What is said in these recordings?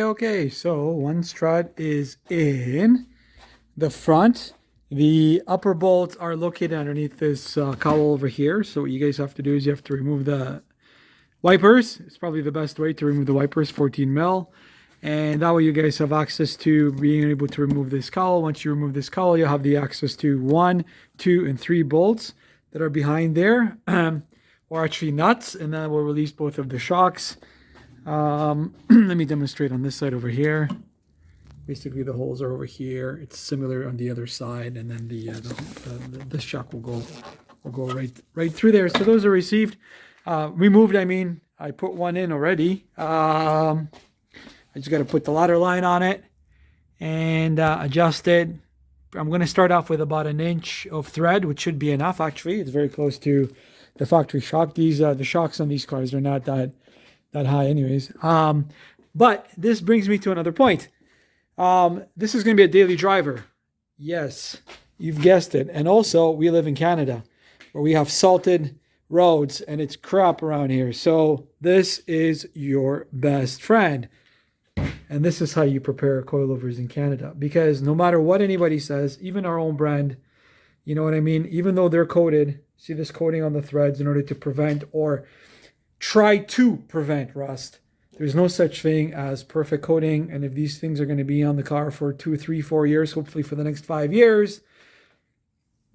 Okay. So one strut is in the front. The upper bolts are located underneath this cowl over here. So what you guys have to do is you have to remove the wipers. It's probably the best way to remove the wipers, 14 mil. And that way you guys have access to being able to remove this cowl. Once you remove this cowl, you'll have the access to 1, 2, and 3 bolts that are behind there, or actually nuts, and that will release both of the shocks. Let me demonstrate on this side over here. Basically, the holes are over here. It's similar on the other side, and then the shock will go right through there. So those are received, removed. I mean, I put one in already. I just got to put the ladder line on it and adjust it. I'm going to start off with about 1 inch of thread, which should be enough. Actually, it's very close to the factory shock. These the shocks on these cars are not that high, anyways. But this brings me to another point. This is going to be a daily driver. Yes, you've guessed it. And also, we live in Canada, where we have salted roads, and it's crap around here. So this is your best friend. And this is how you prepare coilovers in Canada. Because no matter what anybody says, even our own brand, you know what I mean? Even though they're coated, see this coating on the threads in order to prevent or try to prevent rust. There's no such thing as perfect coating. And if these things are going to be on the car for 2, 3, 4 years, hopefully for the next 5 years,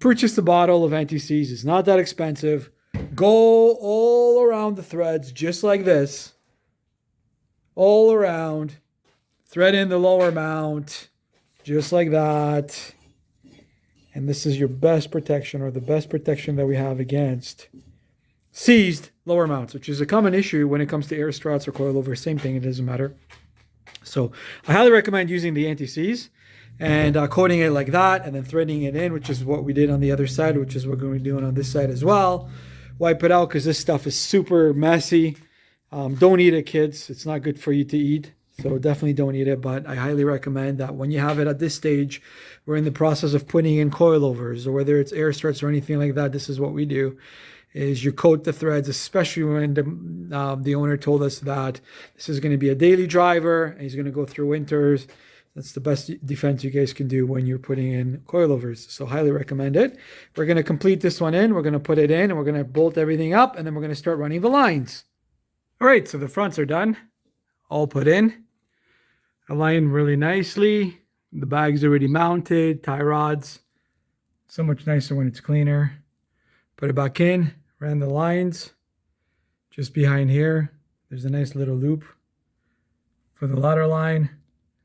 purchase a bottle of anti-seize. It's not that expensive. Go all around the threads just like this. All around. Thread in the lower mount just like that. And this is your best protection, or the best protection that we have against seized lower mounts, which is a common issue when it comes to air struts or coilovers. Same thing, it doesn't matter. So I highly recommend using the anti-seize and coating it like that, and then threading it in, which is what we did on the other side, which is what we're going to be doing on this side as well. Wipe it out because this stuff is super messy. Don't eat it, kids. It's not good for you to eat. So definitely don't eat it, but I highly recommend that when you have it at this stage, we're in the process of putting in coilovers, or whether it's air struts or anything like that, this is what we do, is you coat the threads, especially when the owner told us that this is going to be a daily driver, and he's going to go through winters. That's the best defense you guys can do when you're putting in coilovers. So highly recommend it. We're going to complete this one in. We're going to put it in, and we're going to bolt everything up, and then we're going to start running the lines. All right, so the fronts are done. All put in. Aligned really nicely. The bag's already mounted. Tie rods. So much nicer when it's cleaner. Put it back in. Ran the lines. Just behind here, there's a nice little loop for the ladder line.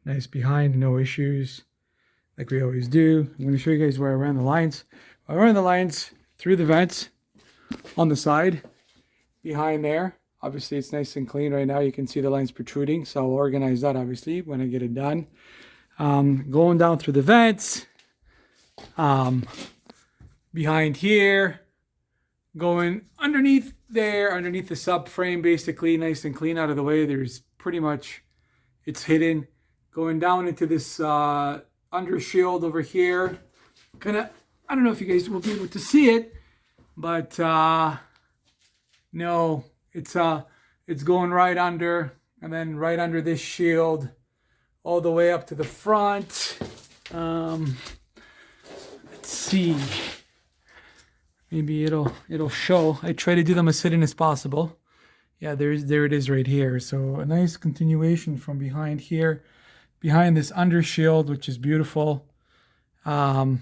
Nice behind, no issues, like we always do. I'm going to show you guys where I ran the lines. I ran the lines through the vents on the side behind there. Obviously, it's nice and clean right now. You can see the lines protruding, so I'll organize that, obviously, when I get it done. Going down through the vents, behind here, going underneath there, underneath the subframe, basically, nice and clean out of the way. There's pretty much, it's hidden. Going down into this under shield over here. I don't know if you guys will be able to see it, but no. It's going right under, and then right under this shield, all the way up to the front. Let's see. Maybe it'll show. I try to do them as hidden as possible. Yeah, there it is right here. So a nice continuation from behind here, behind this under shield, which is beautiful. Going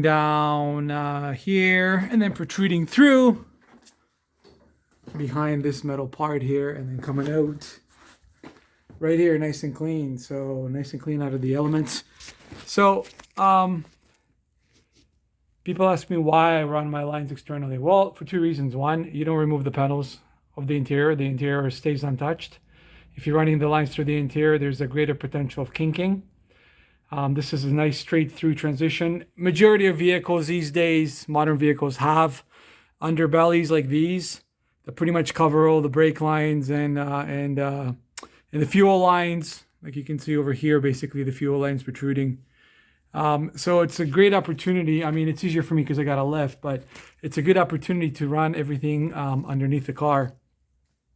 down here, and then protruding through behind this metal part here, and then coming out right here, nice and clean. So nice and clean out of the elements. So people ask me why I run my lines externally. Well, for 2 reasons. One, you don't remove the panels of the interior stays untouched. If you're running the lines through the interior, there's a greater potential of kinking. This is a nice straight through transition. Majority of vehicles these days, modern vehicles, have underbellies like these that pretty much cover all the brake lines and the fuel lines. Like you can see over here, basically the fuel lines protruding. So it's a great opportunity. I mean, it's easier for me because I got a lift, but it's a good opportunity to run everything underneath the car.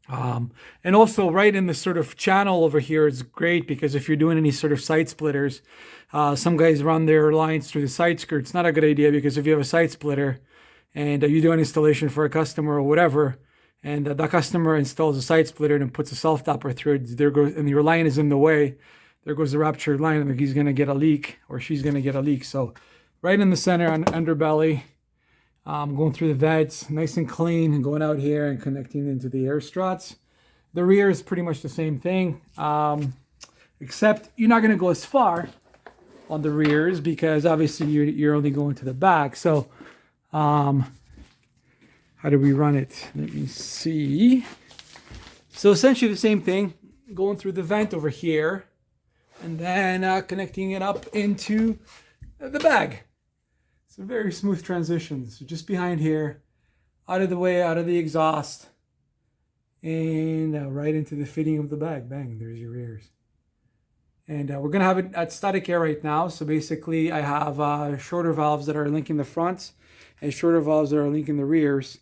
And also right in the sort of channel over here is great because if you're doing any sort of side splitters, some guys run their lines through the side skirts. Not a good idea because if you have a side splitter and you do an installation for a customer or whatever, and that customer installs a side splitter and puts a self-topper through it, there goes, and your line is in the way, there goes the ruptured line, and he's going to get a leak, or she's going to get a leak. So right in the center on underbelly, going through the vents, nice and clean, and going out here and connecting into the air struts. The rear is pretty much the same thing, except you're not going to go as far on the rears because obviously you're only going to the back. So how do we run it? Let me see. So essentially the same thing, going through the vent over here and then connecting it up into the bag. It's a very smooth transition. So just behind here, out of the way, out of the exhaust, and right into the fitting of the bag. Bang, there's your rears. And we're going to have it at static air right now. So basically I have shorter valves that are linking the fronts and shorter valves that are linking the rears.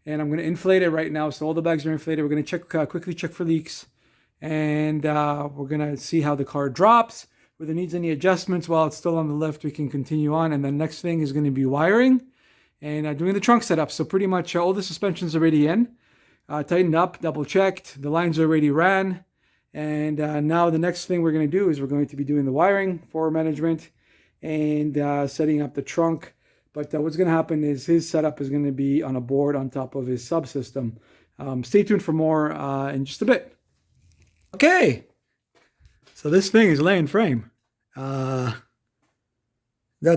And I'm going to inflate it right now. So all the bags are inflated. We're going to check quickly check for leaks. And we're going to see how the car drops. Whether it needs any adjustments while it's still on the lift, we can continue on. And the next thing is going to be wiring and doing the trunk setup. So pretty much all the suspension's already in. Tightened up, double checked. The lines already ran. And now the next thing we're going to do is we're going to be doing the wiring for management and setting up the trunk. But what's going to happen is his setup is going to be on a board on top of his subsystem. Stay tuned for more in just a bit. Okay, so this thing is laying frame. That's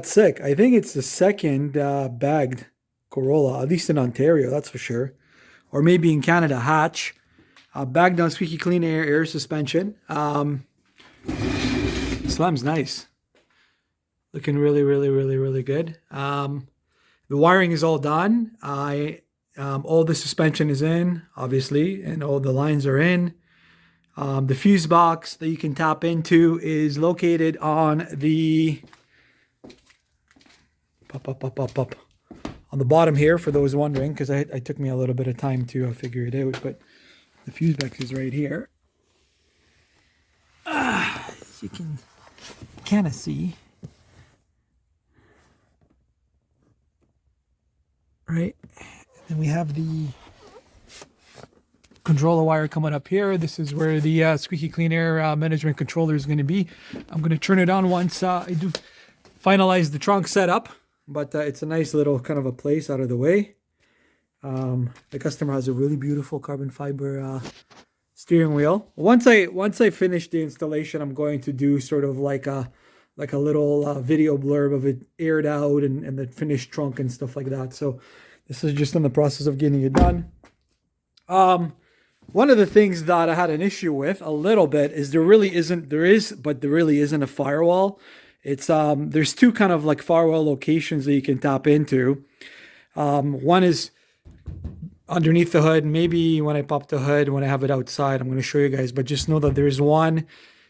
sick. I think it's the second bagged Corolla, at least in Ontario, that's for sure. Or maybe in Canada, hatch. Bagged on SqueakyClean air suspension. Slam's nice. Looking really, really, really, really good. The wiring is all done. All the suspension is in, obviously, and all the lines are in. The fuse box that you can tap into is located on the on the bottom here, for those wondering, because it took me a little bit of time to figure it out, but the fuse box is right here. As you can kind of see. Right, and we have the controller wire coming up here. This is where the SqueakyClean air management controller is going to be. I'm going to turn it on once I do finalize the trunk setup, but it's a nice little kind of a place out of the way. The customer has a really beautiful carbon fiber steering wheel. Once I finish the installation, I'm going to do sort of like a little video blurb of it aired out and the finished trunk and stuff like that. So this is just in the process of getting it done. One of the things that I had an issue with a little bit is there really isn't a firewall. It's there's two kind of like firewall locations that you can tap into. One is underneath the hood. Maybe when I pop the hood, when I have it outside, I'm going to show you guys, but just know that there's one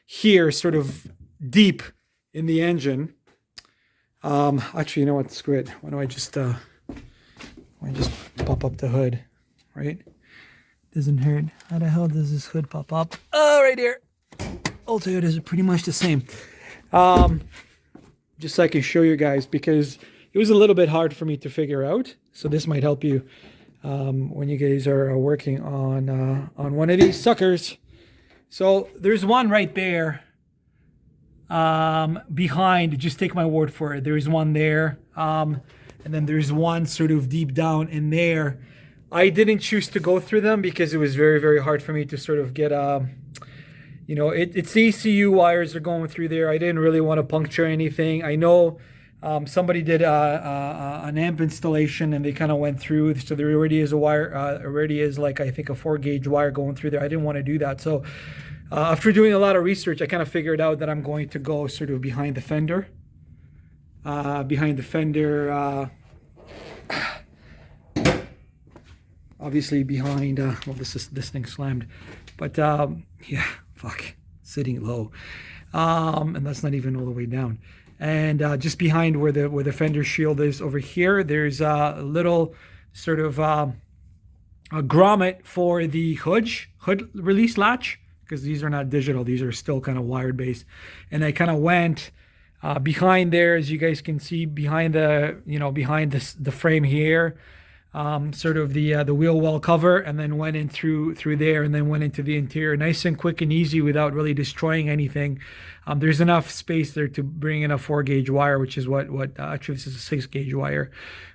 here sort of deep in the engine. Actually, you know what? Screw it. Why don't I just pop up the hood, right? Doesn't hurt. How the hell does this hood pop up? Oh, right here. All Toyotas are pretty much the same. Just so I can show you guys, because it was a little bit hard for me to figure out. So this might help you when you guys are working on one of these suckers. So there's one right there. Behind, just take my word for it, there's one there, and then there's one sort of deep down in there. I didn't choose to go through them because it was very, very hard for me to sort of get it's the ECU wires are going through there. I didn't really want to puncture anything. I know Somebody did an amp installation and they kind of went through. So there already is a wire, already is like, I think, a 4-gauge wire going through there. I didn't want to do that. So after doing a lot of research, I kind of figured out that I'm going to go sort of behind the fender. Obviously behind, well, this thing slammed, but yeah, fuck, sitting low. And that's not even all the way down. And just behind where the fender shield is over here, there's a little sort of a grommet for the hood release latch, because these are not digital, these are still kind of wired based. And I kind of went behind there, as you guys can see, behind behind the frame here, sort of the wheel well cover, and then went in through there, and then went into the interior, nice and quick and easy without really destroying anything. There's enough space there to bring in a 4-gauge wire, which is what actually this is a 6-gauge wire,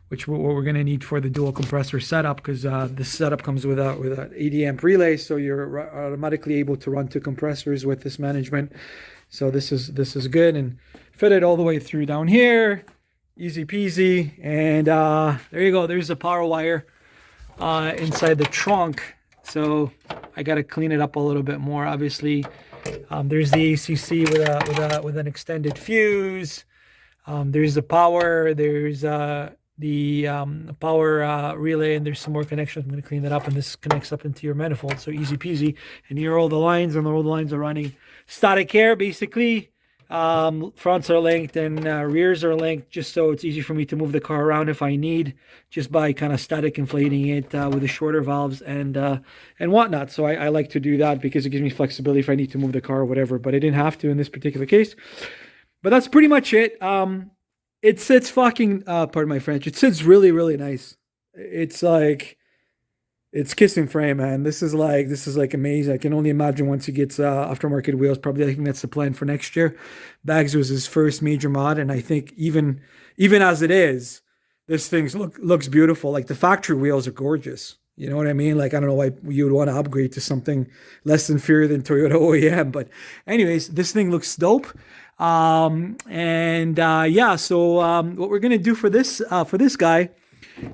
which what we're going to need for the dual compressor setup, because this setup comes with an 80 amp relay, so you're automatically able to run 2 compressors with this management. So this is good, and fit it all the way through down here. Easy peasy. And there you go. There's a power wire inside the trunk. So I got to clean it up a little bit more. Obviously, there's the ACC with an extended fuse. There's the power. There's the power relay, and there's some more connections. I'm going to clean that up, and this connects up into your manifold. So easy peasy. And here are all the lines, and all the lines are running static air, basically. Fronts are linked and rears are linked, just so it's easy for me to move the car around if I need, just by kind of static inflating it with the shorter valves and whatnot. So I like to do that because it gives me flexibility if I need to move the car or whatever, but I didn't have to in this particular case. But that's pretty much it. It sits fucking, pardon my French, it sits really, really nice. It's like, it's kiss and frame, man. This is like amazing. I can only imagine once he gets aftermarket wheels. Probably, I think that's the plan for next year. Bags was his first major mod, and I think even as it is, this thing looks beautiful. Like the factory wheels are gorgeous. You know what I mean? Like, I don't know why you would want to upgrade to something less inferior than Toyota OEM, but anyways, this thing looks dope. Yeah. So what we're gonna do for this guy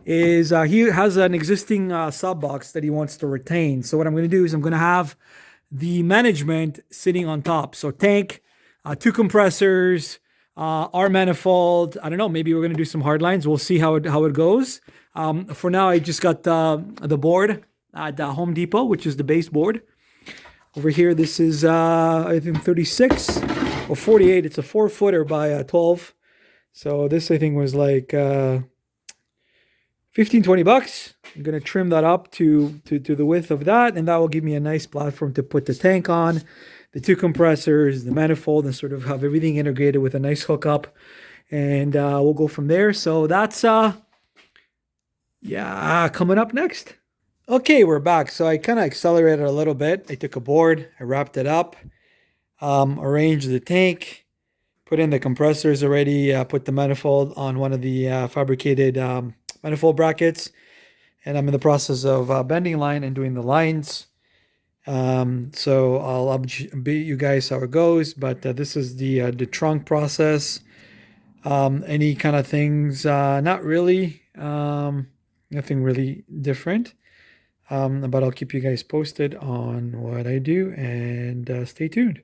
is he has an existing sub box that he wants to retain. So what I'm going to do is I'm going to have the management sitting on top. So tank, 2 compressors, our manifold. I don't know. Maybe we're going to do some hard lines. We'll see how it goes. For now, I just got the board at Home Depot, which is the base board. Over here, this is I think 36 or 48. It's a 4-footer by 12. So this I think was like 15-20 bucks. I'm gonna trim that up to the width of that, and that will give me a nice platform to put the tank on, the 2 compressors, the manifold, and sort of have everything integrated with a nice hookup, and we'll go from there. So that's yeah, coming up next. Okay, we're back. So I kind of accelerated a little bit. I took a board, I wrapped it up, arranged the tank, put in the compressors already, put the manifold on one of the fabricated manifold brackets, and I'm in the process of bending line and doing the lines. So I'll update you guys how it goes, but this is the trunk process. Any kind of things, not really, nothing really different, but I'll keep you guys posted on what I do, and stay tuned.